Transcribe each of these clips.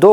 2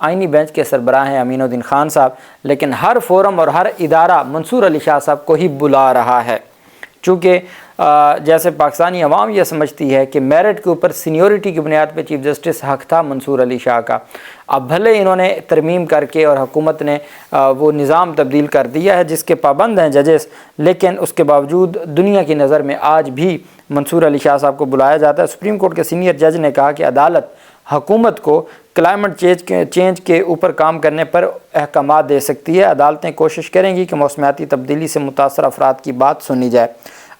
آئینی بینچ کے سربراہ ہیں امین الدین خان صاحب، لیکن ہر فورم اور ہر ادارہ منصور علی شاہ صاحب کو ہی بلا رہا ہے، چونکہ جیسے پاکستانی عوام یہ سمجھتی ہے کہ میرٹ کے اوپر سینیورٹی کی بنیاد پہ چیف جسٹس حق تھا منصور علی شاہ کا۔ اب بھلے انہوں نے ترمیم کر کے اور حکومت نے وہ نظام تبدیل کر دیا ہے جس کے پابند ہیں ججز، لیکن اس کے باوجود دنیا کی نظر میں آج بھی منصور علی شاہ صاحب کو بلایا جاتا ہے۔ سپریم کورٹ کے سینئر جج نے کہا کہ عدالت حکومت کو کلائمیٹ چینج کے اوپر کام کرنے پر احکامات دے سکتی ہے۔ عدالتیں کوشش کریں گی کہ موسمیاتی تبدیلی سے متاثر افراد کی بات سنی جائے۔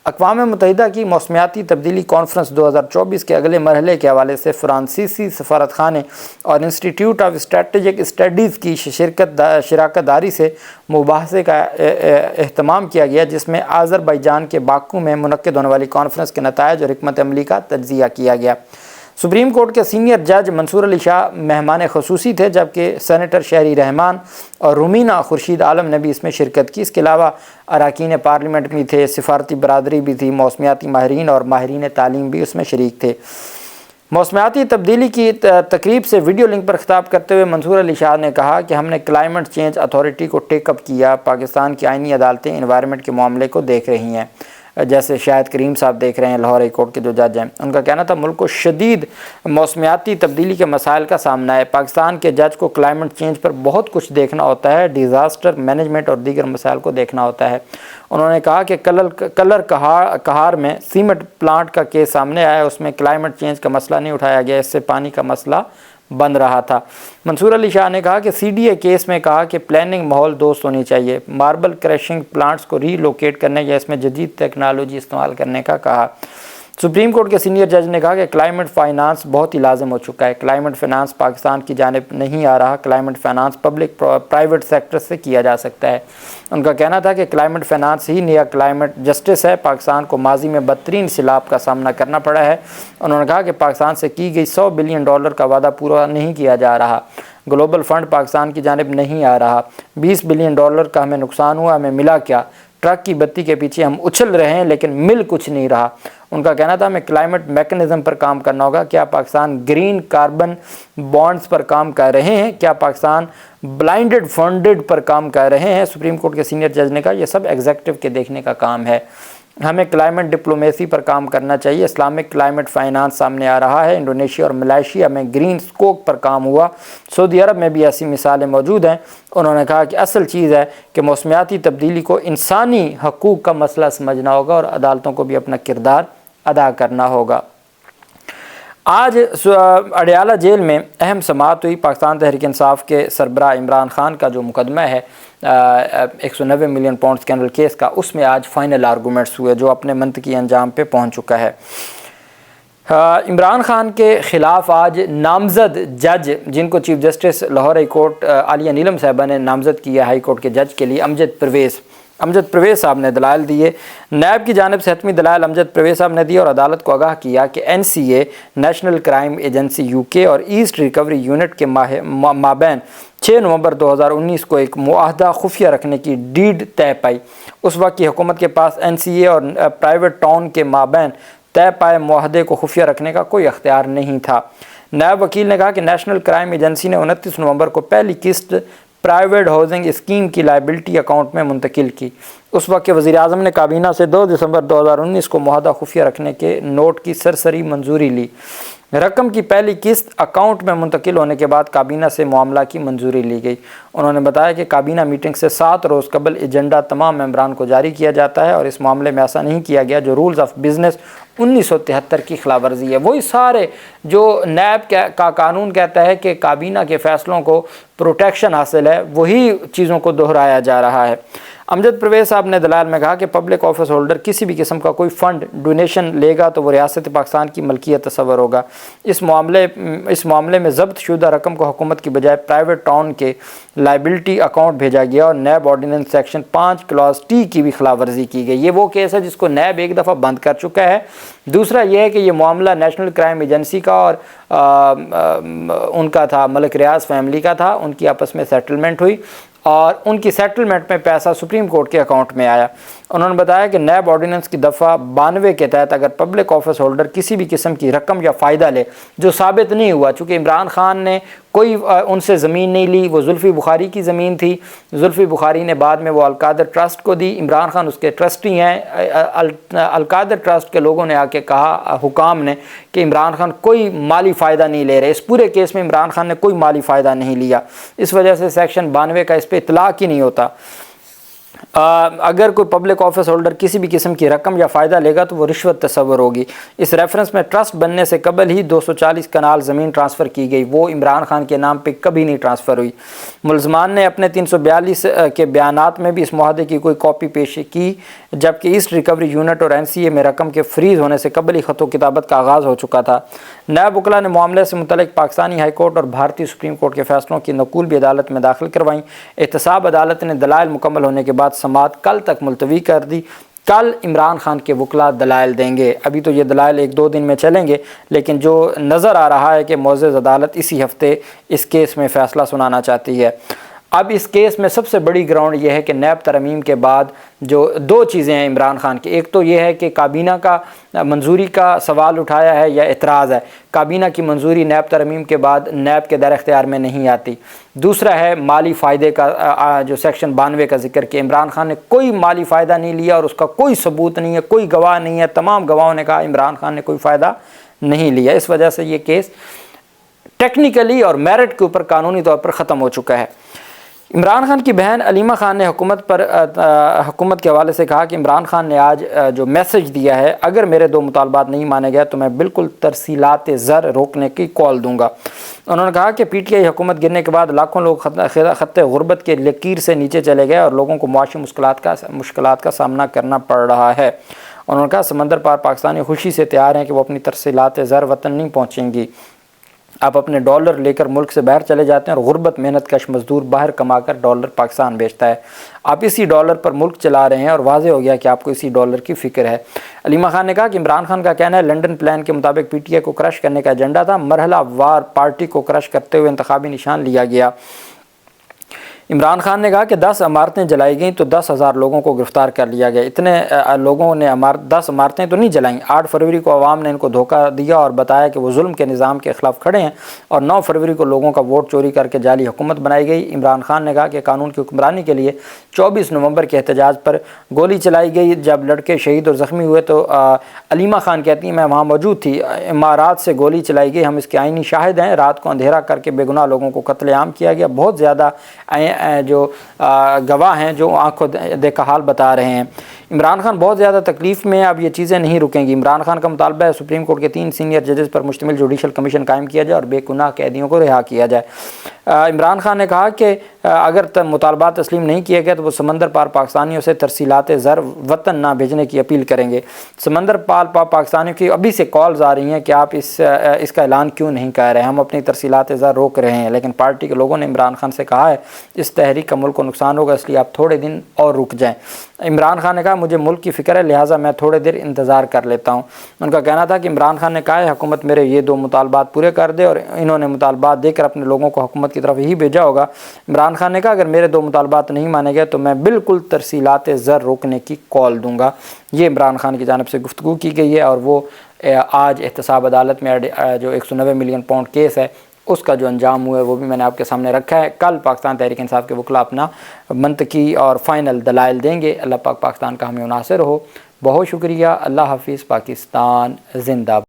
اقوام متحدہ کی موسمیاتی تبدیلی کانفرنس 2024 کے اگلے مرحلے کے حوالے سے فرانسیسی سفارت خانے اور انسٹیٹیوٹ آف اسٹریٹجک اسٹڈیز کی شراکت داری سے مباحثے کا اہتمام کیا گیا، جس میں آذربائیجان کے باکو میں منعقد ہونے والی کانفرنس کے نتائج اور حکمت عملی کا تجزیہ کیا گیا۔ سپریم کورٹ کے سینئر جج منصور علی شاہ مہمان خصوصی تھے، جبکہ سینیٹر شہری رحمان اور رومینہ خورشید عالم نے بھی اس میں شرکت کی۔ اس کے علاوہ اراکین پارلیمنٹ بھی تھے، سفارتی برادری بھی تھی، موسمیاتی ماہرین اور ماہرین تعلیم بھی اس میں شریک تھے۔ موسمیاتی تبدیلی کی تقریب سے ویڈیو لنک پر خطاب کرتے ہوئے منصور علی شاہ نے کہا کہ ہم نے کلائمیٹ چینج اتھارٹی کو ٹیک اپ کیا۔ پاکستان کی آئینی عدالتیں انوائرمنٹ کے معاملے کو دیکھ رہی ہیں، جیسے شاہد کریم صاحب دیکھ رہے ہیں، لاہور ہائی کورٹ کے جو جج ہیں۔ ان کا کہنا تھا ملک کو شدید موسمیاتی تبدیلی کے مسائل کا سامنا ہے، پاکستان کے جج کو کلائمیٹ چینج پر بہت کچھ دیکھنا ہوتا ہے، ڈیزاسٹر مینجمنٹ اور دیگر مسائل کو دیکھنا ہوتا ہے۔ انہوں نے کہا کہ کلر کہار میں سیمنٹ پلانٹ کا کیس سامنے آیا، اس میں کلائمیٹ چینج کا مسئلہ نہیں اٹھایا گیا، اس سے پانی کا مسئلہ بن رہا تھا۔ منصور علی شاہ نے کہا کہ سی ڈی اے کیس میں کہا کہ پلاننگ ماحول دوست ہونی چاہیے، ماربل کریشنگ پلانٹس کو ری لوکیٹ کرنے یا اس میں جدید ٹیکنالوجی استعمال کرنے کا کہا۔ سپریم کورٹ کے سینئر جج نے کہا کہ کلائمیٹ فائنانس بہت ہی لازم ہو چکا ہے، کلائمیٹ فائنانس پاکستان کی جانب نہیں آ رہا، climate finance public private sector سے کیا جا سکتا ہے۔ ان کا کہنا تھا کہ کلائمیٹ فائنانس ہی نیا کلائمیٹ جسٹس ہے، پاکستان کو ماضی میں بدترین سیلاب کا سامنا کرنا پڑا ہے۔ انہوں نے کہا کہ پاکستان سے کی گئی $100 بلین کا وعدہ پورا نہیں کیا جا رہا، گلوبل فنڈ پاکستان کی جانب نہیں آ رہا، $20 بلین کا ہمیں نقصان ہوا، ہمیں ملا کیا؟ ٹرک کی بتی کے پیچھے ہم اچھل رہے ہیں لیکن مل کچھ نہیں رہا۔ ان کا کہنا تھا ہمیں کلائمیٹ میکنزم پر کام کرنا ہوگا۔ کیا پاکستان گرین کاربن بانڈز پر کام کر رہے ہیں؟ کیا پاکستان بلائنڈڈ فنڈڈ پر کام کر رہے ہیں؟ سپریم کورٹ کے سینئر جج نے کہا یہ سب ایگزیکٹو کے دیکھنے کا کام ہے، ہمیں کلائمیٹ ڈپلومیسی پر کام کرنا چاہیے۔ اسلامک کلائمیٹ فائنانس سامنے آ رہا ہے، انڈونیشیا اور ملائیشیا میں گرین اسکوک پر کام ہوا، سعودی عرب میں بھی ایسی مثالیں موجود ہیں۔ انہوں نے کہا کہ اصل چیز ہے کہ موسمیاتی تبدیلی کو انسانی حقوق کا مسئلہ سمجھنا ہوگا اور عدالتوں کو بھی اپنا کردار ادا کرنا ہوگا۔ آج اڈیالہ جیل میں اہم سماعت ہوئی۔ پاکستان تحریک انصاف کے سربراہ عمران خان کا جو مقدمہ ہے 190 ملین پاؤنڈ اسکینڈل کیس کا، اس میں آج فائنل آرگومنٹس ہوئے جو اپنے منطقی انجام پہ پہنچ چکا ہے۔ عمران خان کے خلاف آج نامزد جج جن کو chief justice Lahore high court Aliya Neelam sahiba نے نامزد کیا ہائی کورٹ کے جج کے لیے، امجد پرویز صاحب نے دلائل دیے۔ نیب کی جانب سے حتمی دلائل امجد پرویز صاحب نے دی اور عدالت کو آگاہ کیا کہ NCA national crime agency UK اور ایسٹ ریکوری یونٹ کے مابین 6 نومبر 2019 کو ایک معاہدہ خفیہ رکھنے کی ڈیڈ طے پائی۔ اس وقت کی حکومت کے پاس NCA اور پرائیویٹ ٹاؤن کے مابین طے پائے معاہدے کو خفیہ رکھنے کا کوئی اختیار نہیں تھا۔ نائب وکیل نے کہا کہ نیشنل کرائم ایجنسی نے 29 نومبر کو پہلی قسط پرائیویٹ ہاؤسنگ اسکیم کی لائبلٹی اکاؤنٹ میں منتقل کی۔ اس وقت کے وزیر اعظم نے کابینہ سے 2 دسمبر 2019 کو معاہدہ خفیہ رکھنے کے نوٹ کی سرسری منظوری لی۔ رقم کی پہلی قسط اکاؤنٹ میں منتقل ہونے کے بعد کابینہ سے معاملہ کی منظوری لی گئی۔ انہوں نے بتایا کہ کابینہ میٹنگ سے 7 روز قبل ایجنڈا تمام ممبران کو جاری کیا جاتا ہے اور اس معاملے میں ایسا نہیں کیا گیا جو رولز آف بزنس 1973 کی خلاف ورزی ہے۔ وہی سارے جو نیب کا قانون کہتا ہے کہ کابینہ کے فیصلوں کو پروٹیکشن حاصل ہے، وہی چیزوں کو دہرایا جا رہا ہے۔ امجد پرویز صاحب نے دلائل میں کہا کہ پبلک آفس ہولڈر کسی بھی قسم کا کوئی فنڈ ڈونیشن لے گا تو وہ ریاست پاکستان کی ملکیت تصور ہوگا۔ اس معاملے میں ضبط شدہ رقم کو حکومت کی بجائے پرائیویٹ ٹاؤن کے لائبلٹی اکاؤنٹ بھیجا گیا اور NAB ordinance section 5 class T کی بھی خلاف ورزی کی گئی۔ یہ وہ کیس ہے جس کو نیب ایک دفعہ بند کر چکا ہے۔ دوسرا یہ ہے کہ یہ معاملہ نیشنل کرائم ایجنسی کا اور ان کا تھا، ملک ریاض فیملی کا تھا، ان کی آپس میں سیٹلمنٹ ہوئی اور ان کی سیٹلمنٹ میں پیسہ سپریم کورٹ کے اکاؤنٹ میں آیا۔ انہوں نے بتایا کہ نیب آرڈیننس کی دفعہ 92 کے تحت اگر پبلک آفس ہولڈر کسی بھی قسم کی رقم یا فائدہ لے جو ثابت نہیں ہوا، چونکہ عمران خان نے کوئی ان سے زمین نہیں لی، وہ زلفی بخاری کی زمین تھی، زلفی بخاری نے بعد میں وہ القادر ٹرسٹ کو دی، عمران خان اس کے ٹرسٹی ہیں۔ القادر ٹرسٹ کے لوگوں نے آ کے کہا، حکام نے، کہ عمران خان کوئی مالی فائدہ نہیں لے رہے، اس پورے کیس میں عمران خان نے کوئی مالی فائدہ نہیں لیا، اس وجہ سے سیکشن 92 کا اس پہ اطلاق ہی نہیں ہوتا۔ اگر کوئی پبلک آفس ہولڈر کسی بھی قسم کی رقم یا فائدہ لے گا تو وہ رشوت تصور ہوگی۔ اس ریفرنس میں ٹرسٹ بننے سے قبل ہی 240 کنال زمین ٹرانسفر کی گئی، وہ عمران خان کے نام پہ کبھی نہیں ٹرانسفر ہوئی۔ ملزمان نے اپنے 342 کے بیانات میں بھی اس معاہدے کی کوئی کاپی پیش کی، جبکہ ایسٹ ریکوری یونٹ اور NCA میں رقم کے فریز ہونے سے قبل ہی خط و کتابت کا آغاز ہو چکا تھا۔ نائب وکلاء نے معاملے سے متعلق پاکستانی ہائی کورٹ اور بھارتی سپریم کورٹ کے فیصلوں کی نقول بھی عدالت میں داخل کروائیں۔ احتساب عدالت نے دلائل مکمل ہونے کے بعد سماعت کل تک ملتوی کر دی۔ کل عمران خان کے وکلاء دلائل دیں گے۔ ابھی تو یہ دلائل 1-2 دن میں چلیں گے، لیکن جو نظر آ رہا ہے کہ معزز عدالت اسی ہفتے اس کیس میں فیصلہ سنانا چاہتی ہے۔ اب اس کیس میں سب سے بڑی گراؤنڈ یہ ہے کہ نیب ترمیم کے بعد جو 2 چیزیں ہیں عمران خان کی، ایک تو یہ ہے کہ کابینہ کا منظوری کا سوال اٹھایا ہے یا اعتراض ہے، کابینہ کی منظوری نیب ترمیم کے بعد نیب کے دائرہ اختیار میں نہیں آتی۔ دوسرا ہے مالی فائدے کا، جو سیکشن 92 کا ذکر کہ عمران خان نے کوئی مالی فائدہ نہیں لیا اور اس کا کوئی ثبوت نہیں ہے، کوئی گواہ نہیں ہے، تمام گواہوں نے کہا عمران خان نے کوئی فائدہ نہیں لیا۔ اس وجہ سے یہ کیس ٹیکنیکلی اور میرٹ کے اوپر قانونی طور پر ختم ہو چکا ہے۔ عمران خان کی بہن علیمہ خان نے حکومت کے حوالے سے کہا کہ عمران خان نے آج جو میسج دیا ہے، اگر میرے 2 مطالبات نہیں مانے گئے تو میں بالکل ترسیلات زر روکنے کی کال دوں گا۔ انہوں نے کہا کہ PTI حکومت گرنے کے بعد لاکھوں لوگ خط غربت کے لکیر سے نیچے چلے گئے اور لوگوں کو معاشی مشکلات کا سامنا کرنا پڑ رہا ہے۔ انہوں نے کہا سمندر پار پاکستانی خوشی سے تیار ہیں کہ وہ اپنی ترسیلات زر وطن نہیں پہنچیں گی۔ آپ اپنے ڈالر لے کر ملک سے باہر چلے جاتے ہیں اور غربت محنت کش مزدور باہر کما کر ڈالر پاکستان بیچتا ہے، آپ اسی ڈالر پر ملک چلا رہے ہیں اور واضح ہو گیا کہ آپ کو اسی ڈالر کی فکر ہے۔ علیمہ خان نے کہا کہ عمران خان کا کہنا ہے لنڈن پلان کے مطابق PTI کو کرش کرنے کا ایجنڈا تھا، مرحلہ وار پارٹی کو کرش کرتے ہوئے انتخابی نشان لیا گیا۔ عمران خان نے کہا کہ 10 عمارتیں جلائی گئیں تو 10,000 لوگوں کو گرفتار کر لیا گیا، اتنے لوگوں نے 10 عمارتیں تو نہیں جلائیں۔ 8 فروری کو عوام نے ان کو دھوکہ دیا اور بتایا کہ وہ ظلم کے نظام کے خلاف کھڑے ہیں، اور 9 فروری کو لوگوں کا ووٹ چوری کر کے جعلی حکومت بنائی گئی۔ عمران خان نے کہا کہ قانون کی حکمرانی کے لیے 24 نومبر کے احتجاج پر گولی چلائی گئی، جب لڑکے شہید اور زخمی ہوئے تو علیمہ خان کہتی ہیں میں وہاں موجود تھی، عمارات سے گولی چلائی گئی، ہم اس کے عینی شاہد ہیں، رات کو اندھیرا کر کے بے گناہ لوگوں کو قتل عام کیا گیا، بہت زیادہ جو گواہ ہیں جو آنکھوں دیکھا حال بتا رہے ہیں۔ عمران خان بہت زیادہ تکلیف میں، اب یہ چیزیں نہیں رکیں گی۔ عمران خان کا مطالبہ ہے سپریم کورٹ کے 3 سینئر ججز پر مشتمل جوڈیشل کمیشن قائم کیا جائے اور بے گناہ قیدیوں کو رہا کیا جائے۔ عمران خان نے کہا کہ اگر مطالبات تسلیم نہیں کیے گئے تو وہ سمندر پار پاکستانیوں سے ترسیلات زر وطن نہ بھیجنے کی اپیل کریں گے۔ سمندر پار پاکستانیوں کی ابھی سے کالز آ رہی ہیں کہ آپ اس کا اعلان کیوں نہیں کر رہے ہیں، ہم اپنی ترسیلات زر روک رہے ہیں، لیکن پارٹی کے لوگوں نے عمران خان سے کہا ہے اس تحریک کا ملک کو نقصان ہوگا، اس لیے آپ تھوڑے دن اور رک جائیں۔ عمران خان نے کہا مجھے ملک کی فکر ہے لہٰذا میں تھوڑے دیر انتظار کر لیتا ہوں۔ ان کا کہنا تھا کہ عمران خان نے کہا ہے حکومت میرے یہ 2 مطالبات پورے کر دے، اور انہوں نے مطالبات دے کر اپنے لوگوں کو حکومت کی طرف ہی بھیجا ہوگا۔ عمران خان نے کہا اگر میرے 2 مطالبات نہیں مانے گئے تو میں بالکل ترسیلات زر روکنے کی کال دوں گا۔ یہ عمران خان کی جانب سے گفتگو کی گئی ہے، اور وہ آج احتساب عدالت میں جو 190 ملین پاؤنڈ کیس ہے اس کا جو انجام ہوا ہے وہ بھی میں نے آپ کے سامنے رکھا ہے۔ کل پاکستان تحریک انصاف کے وکلاء اپنا منطقی اور فائنل دلائل دیں گے۔ اللہ پاک پاکستان کا ہمیں ناصر ہو۔ بہت شکریہ۔ اللہ حافظ۔ پاکستان زندہ باد۔